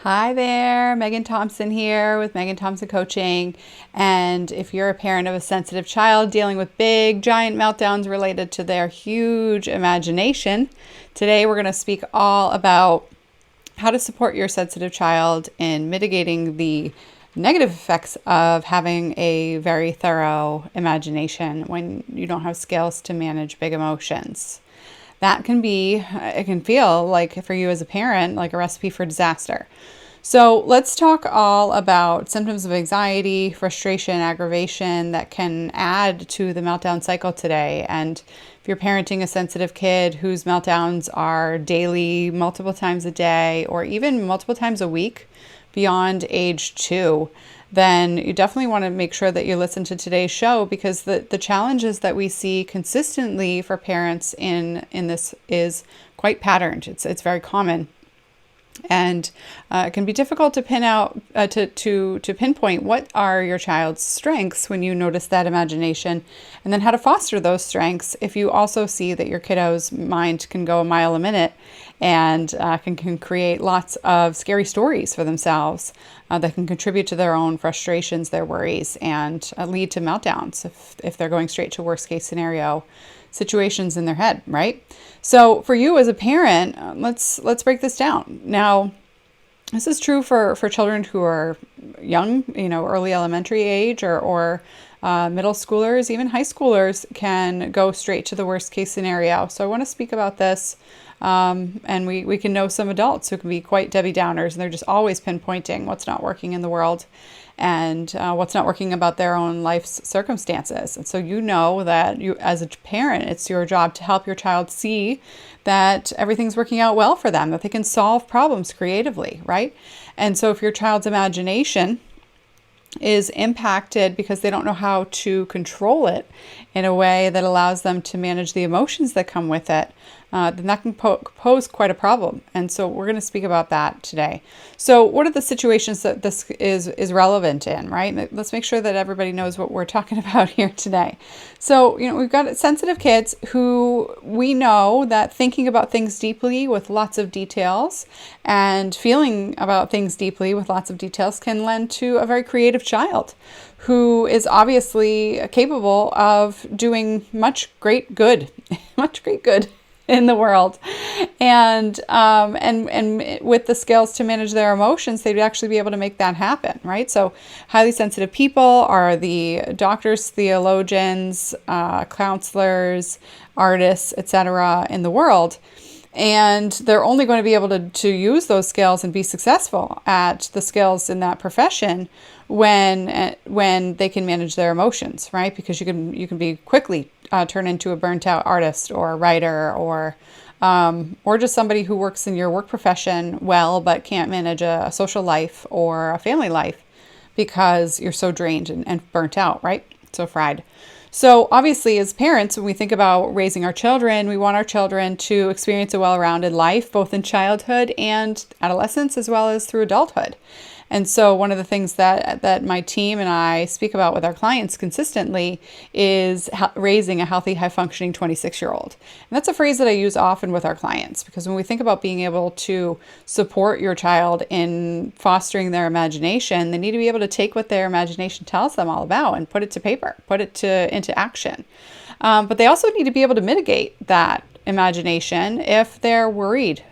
Hi there, Megan Thompson here with Megan Thompson Coaching. And if you're a parent of a sensitive child dealing with big, giant meltdowns related to their huge imagination, today we're going to speak all about how to support your sensitive child in mitigating the negative effects of having a very thorough imagination when you don't have skills to manage big emotions. It can feel like for you as a parent, like a recipe for disaster. So let's talk all about symptoms of anxiety, frustration, aggravation that can add to the meltdown cycle today. And if you're parenting a sensitive kid whose meltdowns are daily, multiple times a day, or even multiple times a week beyond age 2, then you definitely want to make sure that you listen to today's show, because the challenges that we see consistently for parents in this is quite patterned. It's very common. And it can be difficult to to pinpoint what are your child's strengths when you notice that imagination, and then how to foster those strengths if you also see that your kiddo's mind can go a mile a minute and can create lots of scary stories for themselves that can contribute to their own frustrations, their worries, and lead to meltdowns if they're going straight to worst case scenario situations in their head, right? So for you as a parent, let's break this down. Now, this is true for children who are young, early elementary age, or middle schoolers, even high schoolers can go straight to the worst case scenario. So I want to speak about this. And we can know some adults who can be quite Debbie Downers, and they're just always pinpointing what's not working in the world and what's not working about their own life's circumstances. And so that you, as a parent, it's your job to help your child see that everything's working out well for them, that they can solve problems creatively, right? And so if your child's imagination is impacted because they don't know how to control it in a way that allows them to manage the emotions that come with it, then that can pose quite a problem. And so we're going to speak about that today. So what are the situations that this is relevant in, right? Let's make sure that everybody knows what we're talking about here today. So, we've got sensitive kids who we know that thinking about things deeply with lots of details and feeling about things deeply with lots of details can lend to a very creative child who is obviously capable of doing much great good in the world, and with the skills to manage their emotions, they'd actually be able to make that happen, right? So highly sensitive people are the doctors, theologians, counselors, artists, etc. in the world. And they're only going to be able to use those skills and be successful at the skills in that profession when they can manage their emotions, right? Because you can be quickly turn into a burnt out artist or a writer or just somebody who works in your work profession well but can't manage a social life or a family life because you're so drained and burnt out, right? So fried. So obviously, as parents, when we think about raising our children, we want our children to experience a well-rounded life, both in childhood and adolescence, as well as through adulthood. And so one of the things that my team and I speak about with our clients consistently is raising a healthy, high-functioning 26-year-old. And that's a phrase that I use often with our clients, because when we think about being able to support your child in fostering their imagination, they need to be able to take what their imagination tells them all about and put it to paper, put it into action. But they also need to be able to mitigate that imagination if they're worried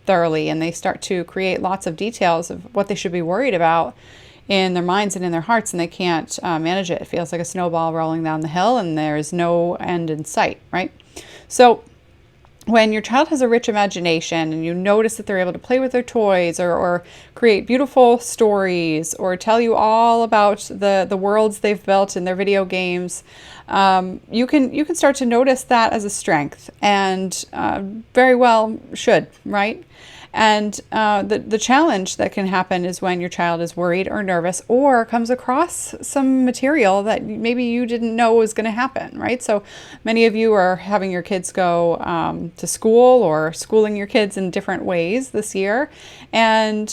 thoroughly and they start to create lots of details of what they should be worried about in their minds and in their hearts, and they can't manage it. It feels like a snowball rolling down the hill and there's no end in sight, right? So when your child has a rich imagination and you notice that they're able to play with their toys or create beautiful stories or tell you all about the worlds they've built in their video games, you can start to notice that as a strength, and very well should, right? And the challenge that can happen is when your child is worried or nervous or comes across some material that maybe you didn't know was going to happen, right? So many of you are having your kids go to school or schooling your kids in different ways this year. And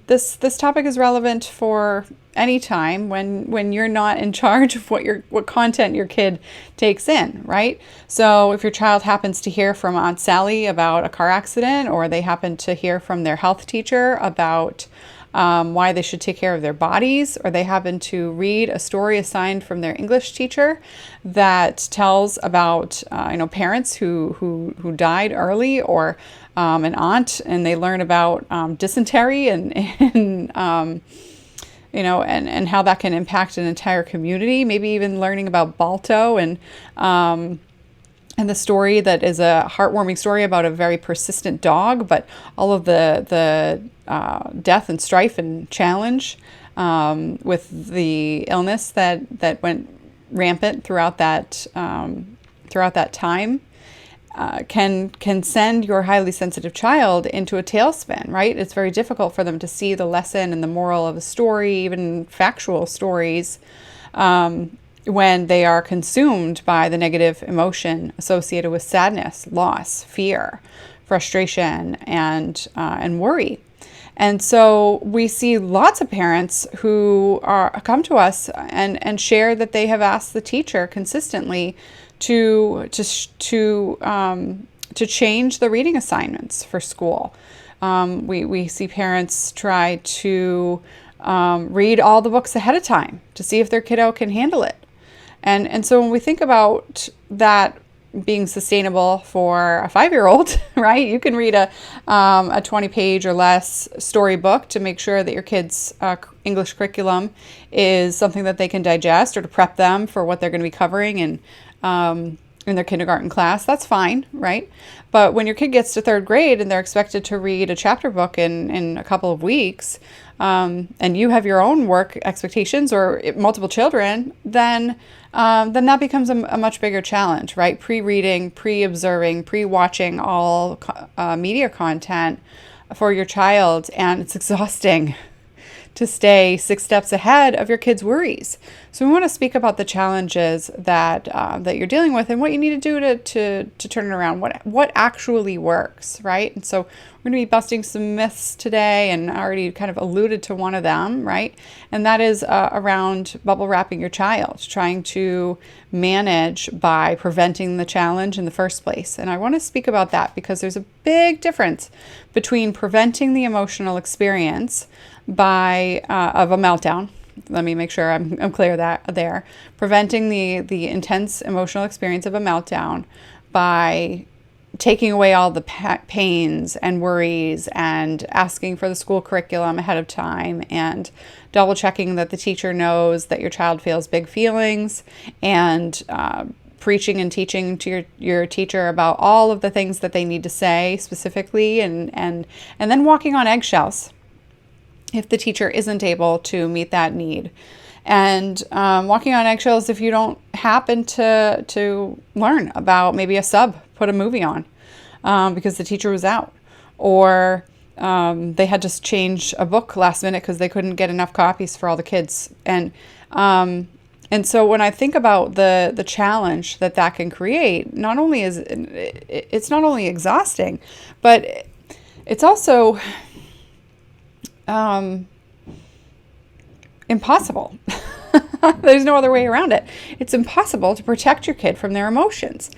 this topic is relevant for anytime when you're not in charge of what content your kid takes in, right? So if your child happens to hear from Aunt Sally about a car accident, or they happen to hear from their health teacher about why they should take care of their bodies, or they happen to read a story assigned from their English teacher that tells about parents who died early, or an aunt, and they learn about dysentery and and how that can impact an entire community. Maybe even learning about Balto and the story that is a heartwarming story about a very persistent dog, but all of the death and strife and challenge with the illness that went rampant throughout that time can send your highly sensitive child into a tailspin, right? It's very difficult for them to see the lesson and the moral of a story, even factual stories, when they are consumed by the negative emotion associated with sadness, loss, fear, frustration, and worry. And so we see lots of parents who come to us and share that they have asked the teacher consistently to change the reading assignments for school. We see parents try to read all the books ahead of time to see if their kiddo can handle it. And so when we think about that being sustainable for a 5-year-old, right? You can read a 20-page or less storybook to make sure that your kids' English curriculum is something that they can digest, or to prep them for what they're going to be covering in their kindergarten class. That's fine, right? But when your kid gets to 3rd grade and they're expected to read a chapter book in a couple of weeks, and you have your own work expectations, or multiple children, then that becomes a much bigger challenge, right? Pre-reading, pre-observing, pre-watching all media content for your child, and it's exhausting to stay 6 steps ahead of your kids' worries. So we want to speak about the challenges that you're dealing with, and what you need to do to turn it around. What actually works, right? And so we're going to be busting some myths today, and I already kind of alluded to one of them, right? And that is around bubble wrapping your child, trying to manage by preventing the challenge in the first place. And I want to speak about that because there's a big difference between preventing the emotional experience of a meltdown. Let me make sure I'm clear that there. Preventing the intense emotional experience of a meltdown by taking away all the pains and worries, and asking for the school curriculum ahead of time, and double checking that the teacher knows that your child feels big feelings, and preaching and teaching to your teacher about all of the things that they need to say specifically, and then walking on eggshells if the teacher isn't able to meet that need. And walking on eggshells if you don't happen to learn about maybe a sub put a movie on because the teacher was out, or they had to change a book last minute because they couldn't get enough copies for all the kids. And so when I think about the challenge that can create, not only is it's not only exhausting, but it's also impossible. There's no other way around it. It's impossible to protect your kid from their emotions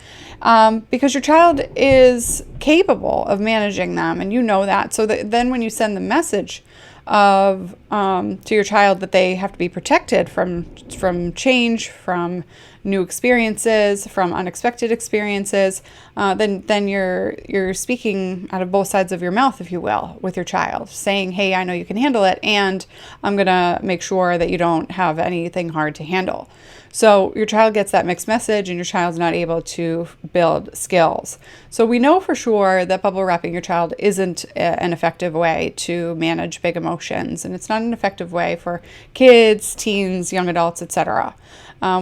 because your child is capable of managing them, and you know that. So then when you send the message to your child that they have to be protected from change, from new experiences, from unexpected experiences, then you're speaking out of both sides of your mouth, if you will, with your child, saying, hey, I know you can handle it, and I'm going to make sure that you don't have anything hard to handle. So your child gets that mixed message, and your child's not able to build skills. So we know for sure that bubble wrapping your child isn't an effective way to manage big emotions, and it's not an effective way for kids, teens, young adults, etc.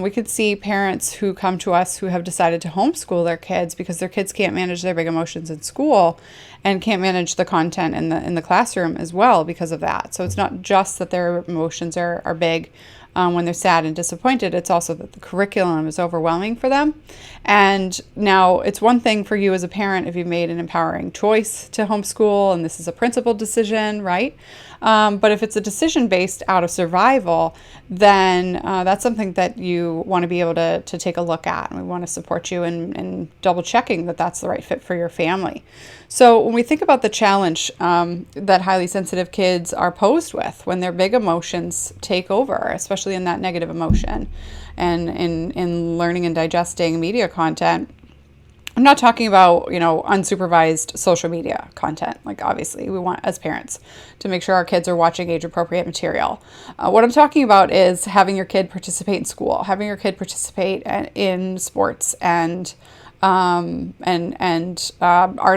We could see parents who come to us who have decided to homeschool their kids because their kids can't manage their big emotions in school and can't manage the content in the classroom as well because of that. So it's not just that their emotions are big, when they're sad and disappointed. It's also that the curriculum is overwhelming for them. And now it's one thing for you as a parent if you've made an empowering choice to homeschool and this is a principled decision, right? But if it's a decision based out of survival, then that's something that you want to be able to take a look at. And we want to support you in double checking that that's the right fit for your family. So when we think about the challenge that highly sensitive kids are posed with when their big emotions take over, especially in that negative emotion and in learning and digesting media content, I'm not talking about, unsupervised social media content. Like, obviously, we want, as parents, to make sure our kids are watching age-appropriate material. What I'm talking about is having your kid participate in school, having your kid participate in sports and art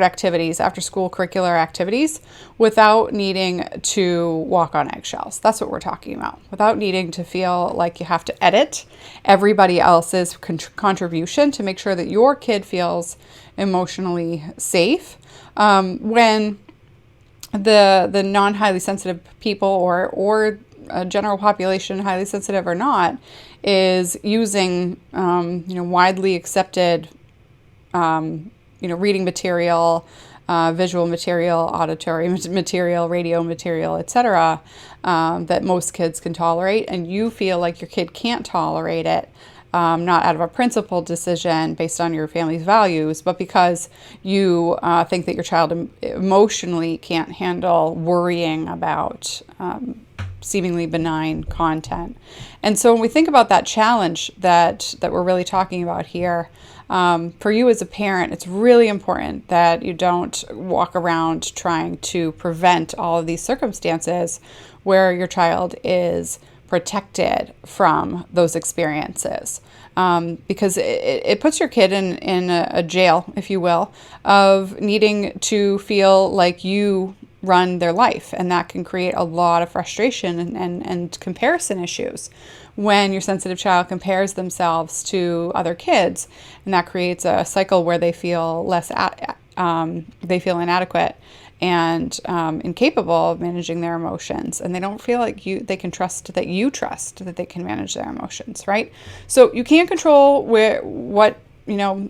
activities, after-school curricular activities, without needing to walk on eggshells. That's what we're talking about. Without needing to feel like you have to edit everybody else's contribution to make sure that your kid feels emotionally safe. When the non-highly sensitive people or a general population, highly sensitive or not, is using widely accepted reading material, visual material, auditory material, radio material, etc., that most kids can tolerate, and you feel like your kid can't tolerate it, not out of a principled decision based on your family's values, but because you think that your child emotionally can't handle worrying about seemingly benign content. And so when we think about that challenge that we're really talking about here, for you as a parent, it's really important that you don't walk around trying to prevent all of these circumstances where your child is protected from those experiences. Because it puts your kid in a jail, if you will, of needing to feel like you run their life. And that can create a lot of frustration and comparison issues when your sensitive child compares themselves to other kids. And that creates a cycle where they feel they feel inadequate and incapable of managing their emotions, and they don't feel like they can trust that you trust that they can manage their emotions, right? So you can't control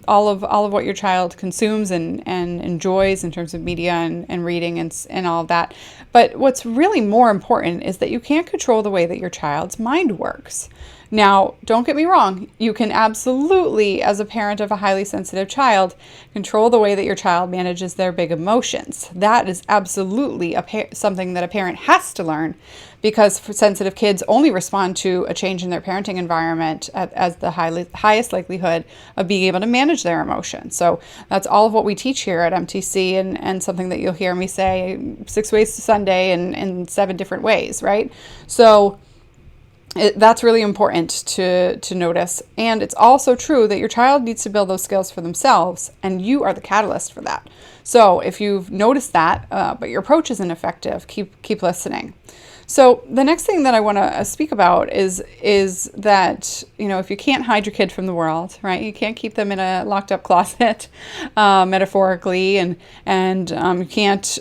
all of what your child consumes and enjoys in terms of media and reading and all of that. But what's really more important is that you can't control the way that your child's mind works. Now, don't get me wrong, you can absolutely, as a parent of a highly sensitive child, control the way that your child manages their big emotions. That is absolutely something that a parent has to learn, because sensitive kids only respond to a change in their parenting environment as the highest likelihood of being able to manage their emotions. So that's all of what we teach here at MTC, and something that you'll hear me say 6 ways to Sunday in 7 different ways, right? So that's really important to notice. And it's also true that your child needs to build those skills for themselves, and you are the catalyst for that. So if you've noticed that, but your approach isn't effective, keep listening. So the next thing that I want to speak about is that, if you can't hide your kid from the world, right? You can't keep them in a locked up closet, metaphorically, and you can't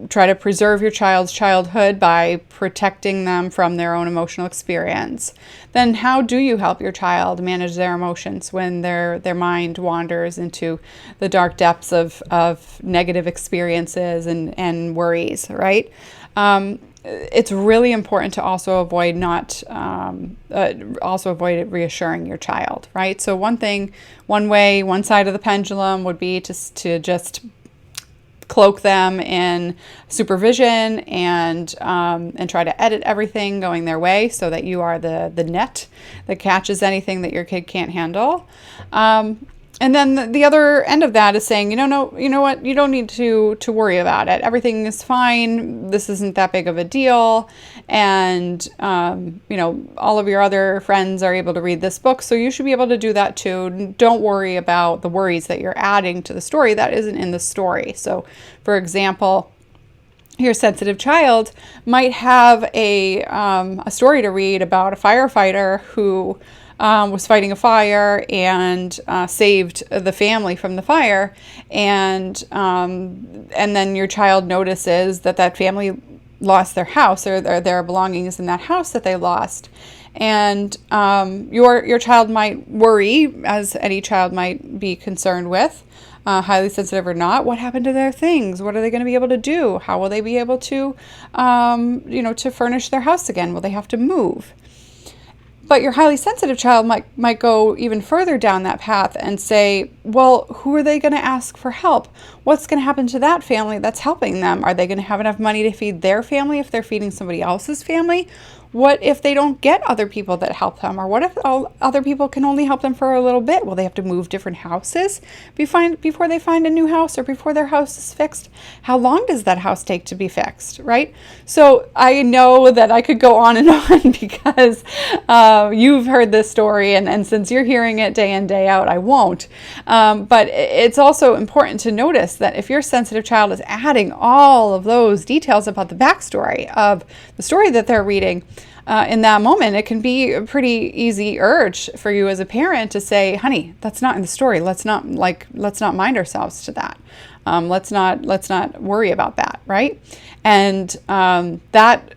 try to preserve your child's childhood by protecting them from their own emotional experience. Then how do you help your child manage their emotions when their mind wanders into the dark depths of negative experiences and worries, right? It's really important to also avoid reassuring your child, right? So one side of the pendulum would be to just cloak them in supervision and try to edit everything going their way so that you are the net that catches anything that your kid can't handle. And then the other end of that is saying, no, you know what, you don't need to worry about it. Everything is fine. This isn't that big of a deal. And, all of your other friends are able to read this book, so you should be able to do that too. Don't worry about the worries that you're adding to the story that isn't in the story. So, for example, your sensitive child might have a story to read about a firefighter who was fighting a fire and saved the family from the fire, and then your child notices that family lost their house or their belongings in that house that they lost. And your child might worry, as any child might be concerned with, highly sensitive or not. What happened to their things? What are they going to be able to do? How will they be able to, to furnish their house again? Will they have to move? But your highly sensitive child might go even further down that path and say, well, who are they going to ask for help? What's going to happen to that family that's helping them? Are they going to have enough money to feed their family if they're feeding somebody else's family? What if they don't get other people that help them? Or what if other people can only help them for a little bit? Will they have to move different houses before they find a new house or before their house is fixed? How long does that house take to be fixed, right? So I know that I could go on and on because you've heard this story, and since you're hearing it day in, day out, I won't. But it's also important to notice that if your sensitive child is adding all of those details about the backstory of the story that they're reading, in that moment, it can be a pretty easy urge for you as a parent to say, honey, that's not in the story. Let's not mind ourselves to that. Let's not worry about that, right? And that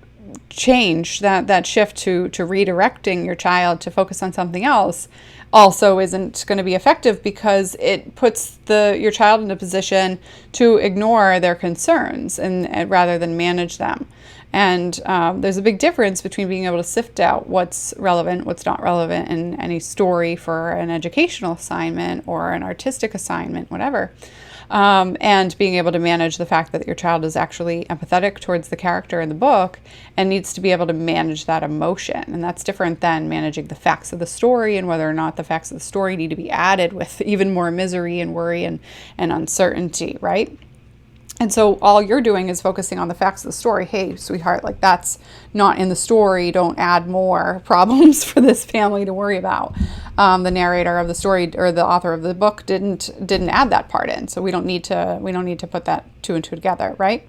change, that shift to redirecting your child to focus on something else also isn't going to be effective, because it puts your child in a position to ignore their concerns and rather than manage them. And there's a big difference between being able to sift out what's relevant, what's not relevant in any story for an educational assignment or an artistic assignment, whatever, and being able to manage the fact that your child is actually empathetic towards the character in the book and needs to be able to manage that emotion. And that's different than managing the facts of the story and whether or not the facts of the story need to be added with even more misery and worry and uncertainty, right? And so all you're doing is focusing on the facts of the story. Hey, sweetheart, that's not in the story. Don't add more problems for this family to worry about. The narrator of the story or the author of the book didn't add that part in, so we don't need to put that two and two together, right?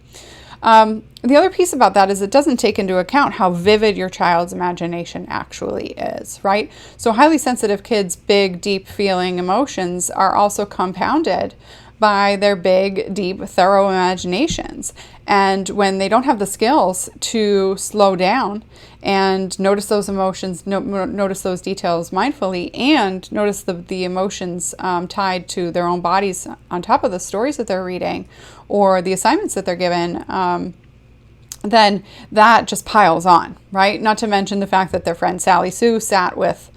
The other piece about that is it doesn't take into account how vivid your child's imagination actually is, right? So highly sensitive kids' big, deep feeling emotions are also compounded by their big, deep, thorough imaginations. And when they don't have the skills to slow down and notice those emotions, notice those details mindfully, and notice the emotions tied to their own bodies on top of the stories that they're reading or the assignments that they're given, then that just piles on, right? Not to mention the fact that their friend Sally Sue sat with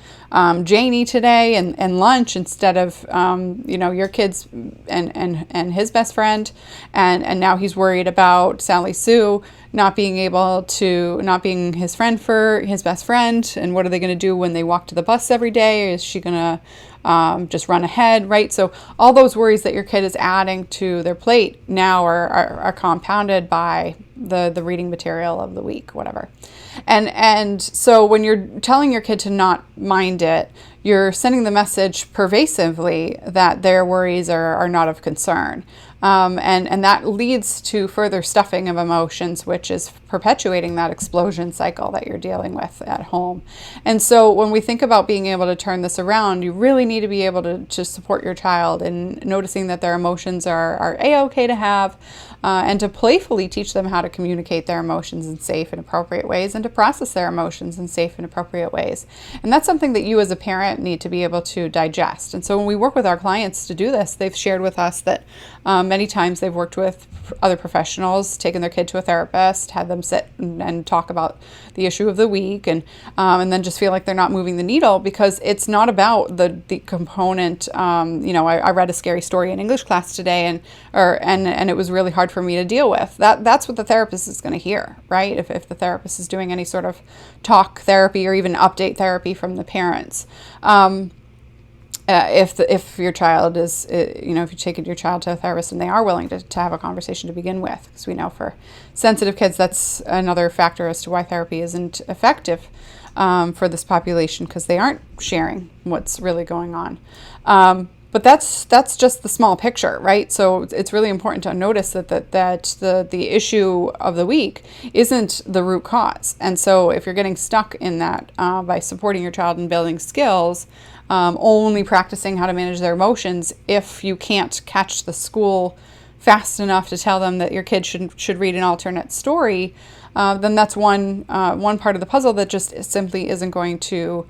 Janie today and lunch instead of your kids and his best friend, and now he's worried about Sally Sue not being his friend for his best friend, and what are they going to do when they walk to the bus every day? Is she going to just run ahead, right? So all those worries that your kid is adding to their plate now are compounded by the reading material of the week, whatever. And so when you're telling your kid to not mind it, you're sending the message pervasively that their worries are not of concern. And that leads to further stuffing of emotions, which is perpetuating that explosion cycle that you're dealing with at home. And so when we think about being able to turn this around, you really need to be able to support your child in noticing that their emotions are A-okay to have, and to playfully teach them how to communicate their emotions in safe and appropriate ways, and to process their emotions in safe and appropriate ways. And that's something that you as a parent need to be able to digest. And so when we work with our clients to do this, they've shared with us that many times they've worked with other professionals, taken their kid to a therapist, had them sit and talk about the issue of the week, and then just feel like they're not moving the needle, because it's not about the component. I read a scary story in English class today, and it was really hard for me to deal with. That's what the therapist is going to hear, right? If the therapist is doing any sort of talk therapy or even update therapy from the parents. If your child is, if you're taking your child to a therapist and they are willing to have a conversation to begin with, because we know for sensitive kids, that's another factor as to why therapy isn't effective for this population, because they aren't sharing what's really going on. But that's just the small picture, right? So it's really important to notice that the issue of the week isn't the root cause. And so if you're getting stuck in that by supporting your child in building skills, only practicing how to manage their emotions, if you can't catch the school fast enough to tell them that your kid should read an alternate story, then that's one part of the puzzle that just simply isn't going to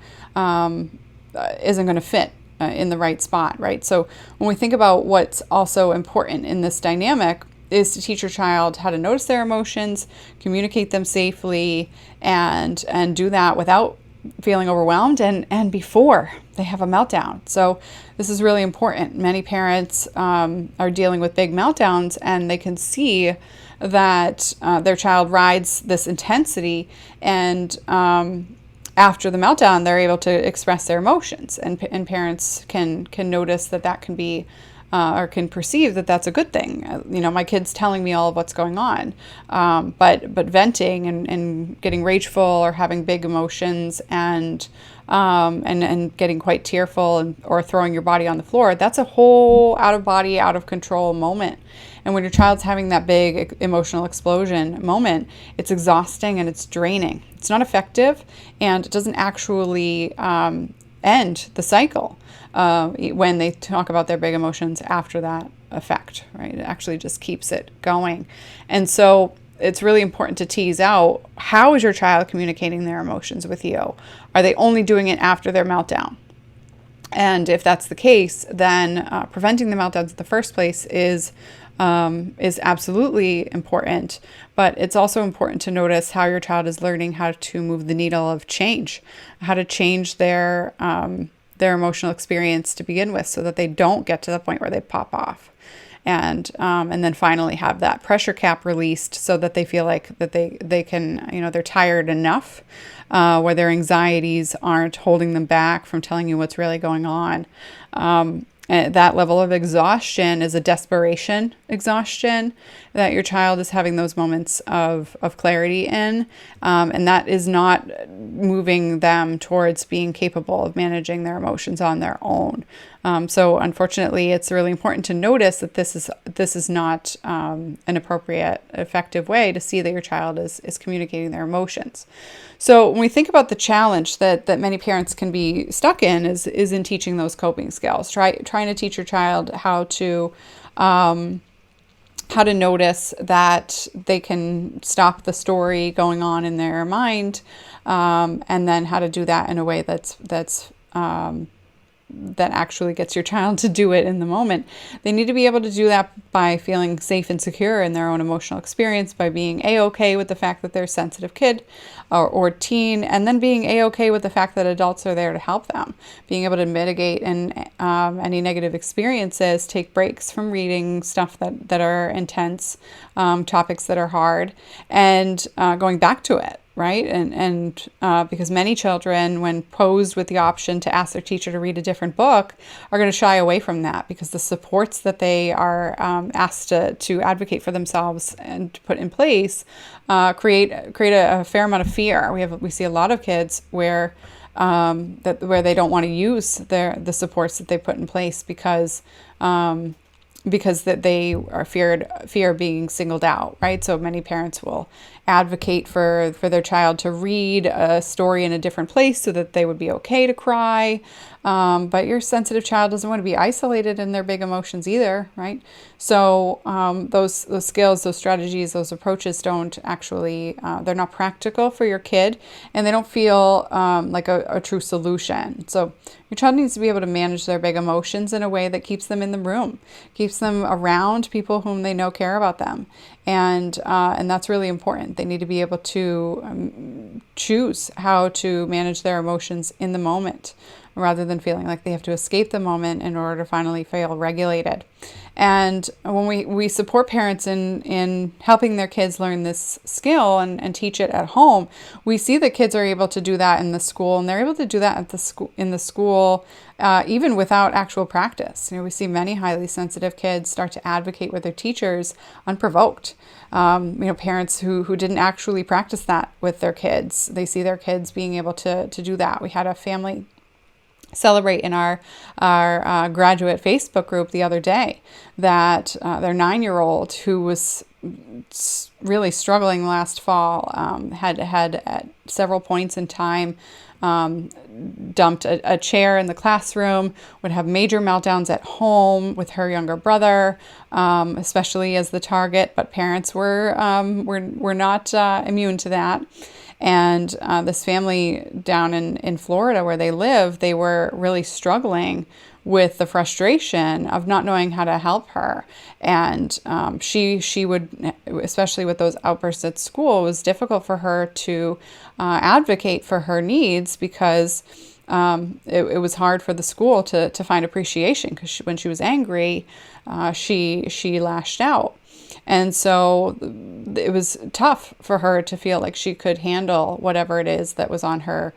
fit in the right spot, right? So when we think about what's also important in this dynamic is to teach your child how to notice their emotions, communicate them safely, and do that without feeling overwhelmed and before they have a meltdown. So this is really important. Many parents are dealing with big meltdowns, and they can see that their child rides this intensity, and after the meltdown, they're able to express their emotions, and parents can notice that can be or can perceive that that's a good thing. My kid's telling me all of what's going on, but venting and getting rageful or having big emotions and getting quite tearful or throwing your body on the floor, that's a whole out of body, out of control moment. And when your child's having that big emotional explosion moment, it's exhausting and it's draining. It's not effective, and it doesn't actually end the cycle when they talk about their big emotions after that effect, right? It actually just keeps it going. And so it's really important to tease out, how is your child communicating their emotions with you? Are they only doing it after their meltdown? And if that's the case, then preventing the meltdowns in the first place is absolutely important. But it's also important to notice how your child is learning how to move the needle of change, how to change their emotional experience to begin with, so that they don't get to the point where they pop off. And then finally have that pressure cap released, so that they feel like that they can, they're tired enough, where their anxieties aren't holding them back from telling you what's really going on. And that level of exhaustion is a desperation exhaustion that your child is having those moments of clarity in. And that is not moving them towards being capable of managing their emotions on their own. So unfortunately, it's really important to notice that this is not an appropriate, effective way to see that your child is communicating their emotions. So when we think about the challenge that many parents can be stuck in is in teaching those coping skills. Trying to teach your child how to notice that they can stop the story going on in their mind, and then how to do that in a way that actually gets your child to do it in the moment. They need to be able to do that by feeling safe and secure in their own emotional experience, by being A-okay with the fact that they're a sensitive kid or teen, and then being A-okay with the fact that adults are there to help them. Being able to mitigate any negative experiences, take breaks from reading stuff that are intense, topics that are hard, and going back to it. Right? And because many children, when posed with the option to ask their teacher to read a different book, are going to shy away from that, because the supports that they are asked to advocate for themselves and to put in place create a fair amount of fear. We see a lot of kids where they don't want to use the supports that they put in place because that they are fear being singled out, right? So many parents will advocate for their child to read a story in a different place so that they would be okay to cry. But your sensitive child doesn't want to be isolated in their big emotions either, right? So those skills, those strategies, those approaches don't actually, they're not practical for your kid, and they don't feel like a true solution. So your child needs to be able to manage their big emotions in a way that keeps them in the room, keeps them around people whom they know care about them. And that's really important. They need to be able to choose how to manage their emotions in the moment, rather than feeling like they have to escape the moment in order to finally feel regulated. And when we support parents in helping their kids learn this skill and teach it at home, we see that kids are able to do that in the school, and they're able to do that in the school even without actual practice. We see many highly sensitive kids start to advocate with their teachers unprovoked. Parents who didn't actually practice that with their kids, they see their kids being able to do that. We had a family celebrate in our graduate Facebook group the other day that their 9-year-old, who was really struggling last fall, had at several points in time dumped a chair in the classroom, would have major meltdowns at home with her younger brother, especially as the target, but parents were not immune to that. And this family down in Florida where they live, they were really struggling with the frustration of not knowing how to help her. And she would, especially with those outbursts at school, it was difficult for her to advocate for her needs because it was hard for the school to find appreciation because when she was angry, she lashed out. And so it was tough for her to feel like she could handle whatever it is that was on her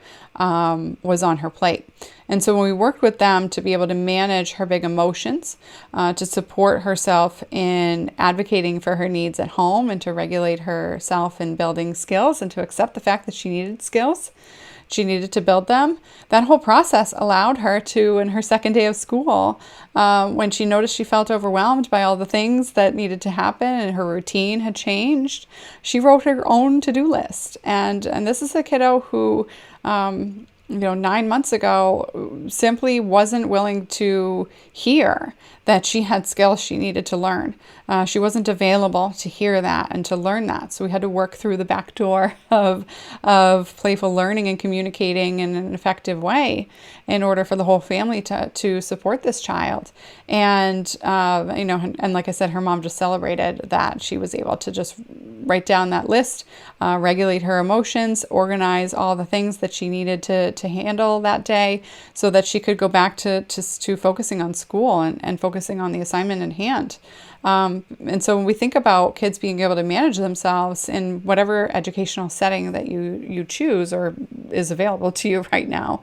plate. And so when we worked with them to be able to manage her big emotions, to support herself in advocating for her needs at home and to regulate herself in building skills and to accept the fact that she needed skills, she needed to build them. That whole process allowed her to, in her second day of school, when she noticed she felt overwhelmed by all the things that needed to happen and her routine had changed, she wrote her own to-do list. And this is a kiddo who, 9 months ago, simply wasn't willing to hear that she had skills she needed to learn. She wasn't available to hear that and to learn that. So we had to work through the back door of playful learning and communicating in an effective way in order for the whole family to support this child. And, and like I said, her mom just celebrated that she was able to just write down that list, regulate her emotions, organize all the things that she needed to handle that day so that she could go back to focusing on school and focusing on the assignment in hand. And so when we think about kids being able to manage themselves in whatever educational setting that you choose or is available to you right now,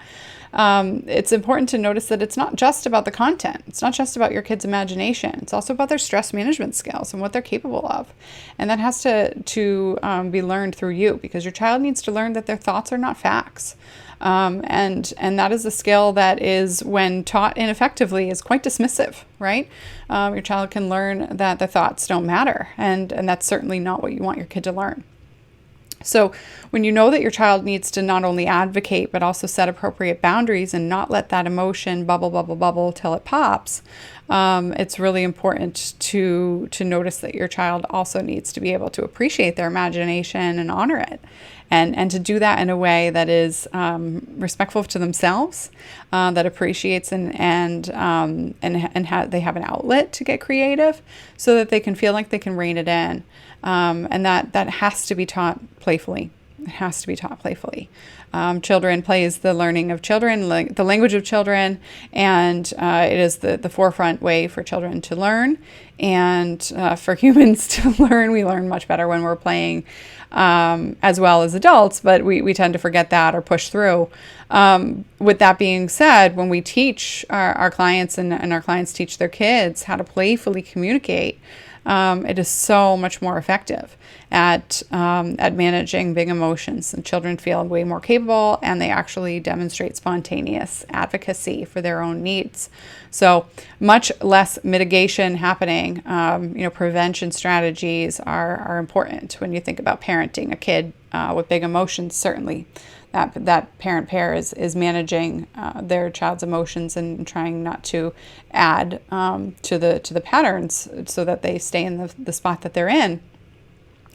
it's important to notice that it's not just about the content. It's not just about your kid's imagination. It's also about their stress management skills and what they're capable of. And that has to be learned through you because your child needs to learn that their thoughts are not facts. And that is a skill that is, when taught ineffectively, is quite dismissive, right? Your child can learn that the thoughts don't matter, and that's certainly not what you want your kid to learn. So when you know that your child needs to not only advocate, but also set appropriate boundaries and not let that emotion bubble till it pops, it's really important to notice that your child also needs to be able to appreciate their imagination and honor it. And to do that in a way that is respectful to themselves, that appreciates and they have an outlet to get creative, so that they can feel like they can rein it in, and that has to be taught playfully. It has to be taught playfully. Children play is the learning of children, the language of children, and it is the forefront way for children to learn, and for humans to learn. We learn much better when we're playing, as well as adults, but we tend to forget that or push through. With that being said, when we teach our clients and our clients teach their kids how to playfully communicate, it is so much more effective at managing big emotions, and children feel way more capable, and they actually demonstrate spontaneous advocacy for their own needs. So much less mitigation happening. Prevention strategies are important when you think about parenting a kid with big emotions. Certainly, that parent pair is managing their child's emotions and trying not to add to the patterns so that they stay in the spot that they're in,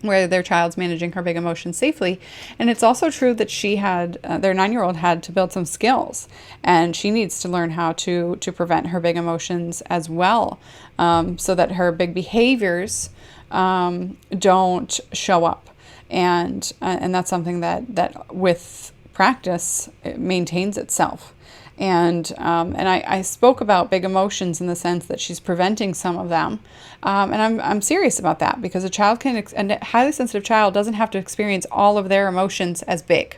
where their child's managing her big emotions safely. And it's also true that she had, their 9-year-old had to build some skills, and she needs to learn how to prevent her big emotions as well, so that her big behaviors don't show up. And that's something that with practice, it maintains itself. And I spoke about big emotions in the sense that she's preventing some of them, and I'm serious about that, because a highly sensitive child doesn't have to experience all of their emotions as big.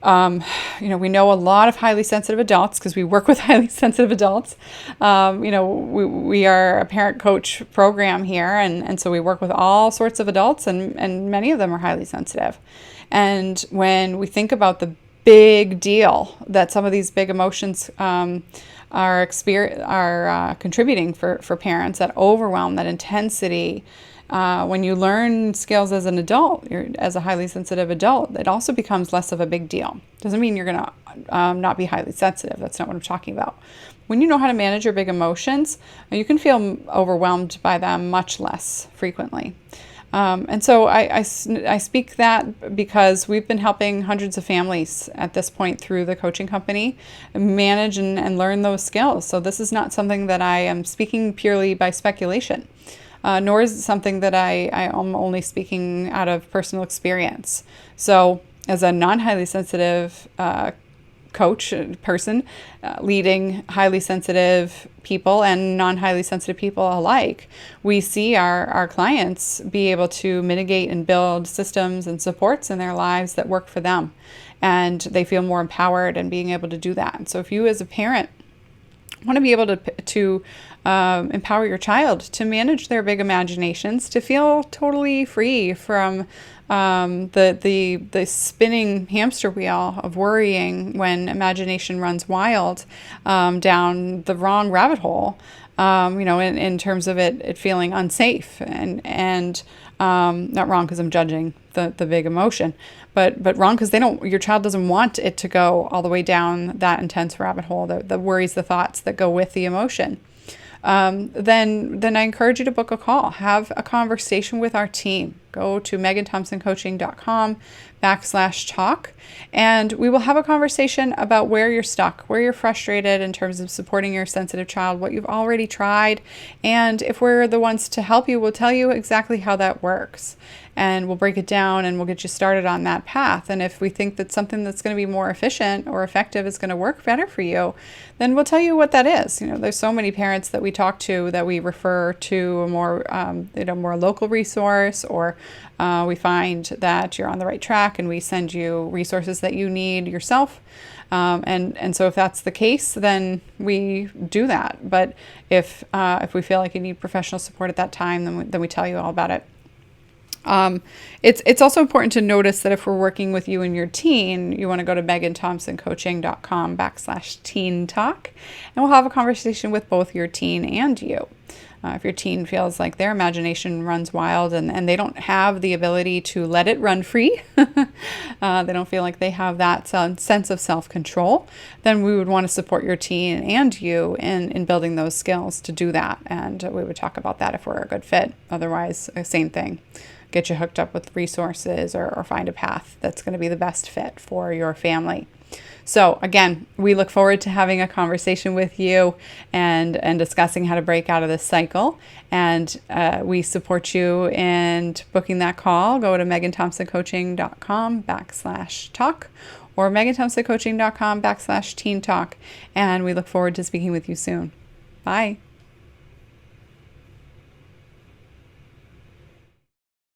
We know a lot of highly sensitive adults because we work with highly sensitive adults. We are a parent coach program here, and so we work with all sorts of adults, and many of them are highly sensitive. And when we think about the big deal that some of these big emotions are contributing for parents, that overwhelm, that intensity, When you learn skills as an adult, as a highly sensitive adult, it also becomes less of a big deal. Doesn't mean you're going to not be highly sensitive. That's not what I'm talking about. When you know how to manage your big emotions, you can feel overwhelmed by them much less frequently. And so I speak that because we've been helping hundreds of families at this point through the coaching company manage and learn those skills. So this is not something that I am speaking purely by speculation, nor is it something that I am only speaking out of personal experience. So as a non-highly sensitive coach person, leading highly sensitive people and non-highly sensitive people alike, we see our clients be able to mitigate and build systems and supports in their lives that work for them, and they feel more empowered in being able to do that. And so if you as a parent want to be able to empower your child to manage their big imaginations, to feel totally free from the spinning hamster wheel of worrying when imagination runs wild down the wrong rabbit hole, in terms of it feeling unsafe and not wrong because I'm judging the big emotion, but wrong because your child doesn't want it to go all the way down that intense rabbit hole, the worries, the thoughts that go with the emotion. Then I encourage you to book a call, have a conversation with our team. Go to meganthompsoncoaching.com/talk, and we will have a conversation about where you're stuck, where you're frustrated in terms of supporting your sensitive child, what you've already tried, and if we're the ones to help you, we'll tell you exactly how that works. And we'll break it down and we'll get you started on that path. And if we think that something that's going to be more efficient or effective is going to work better for you, then we'll tell you what that is. There's so many parents that we talk to that we refer to a more local resource, or we find that you're on the right track and we send you resources that you need yourself. And so if that's the case, then we do that. But if we feel like you need professional support at that time, then we tell you all about it. It's also important to notice that if we're working with you and your teen, you want to go to meganthompsoncoaching.com/teen talk, and we'll have a conversation with both your teen and you. If your teen feels like their imagination runs wild and they don't have the ability to let it run free, they don't feel like they have that sense of self-control, then we would want to support your teen and you in building those skills to do that. And we would talk about that if we're a good fit. Otherwise, same thing. Get you hooked up with resources or find a path that's going to be the best fit for your family. So again, we look forward to having a conversation with you and discussing how to break out of this cycle. And we support you in booking that call. Go to meganthompsoncoaching.com/talk or meganthompsoncoaching.com/teen talk. And we look forward to speaking with you soon. Bye.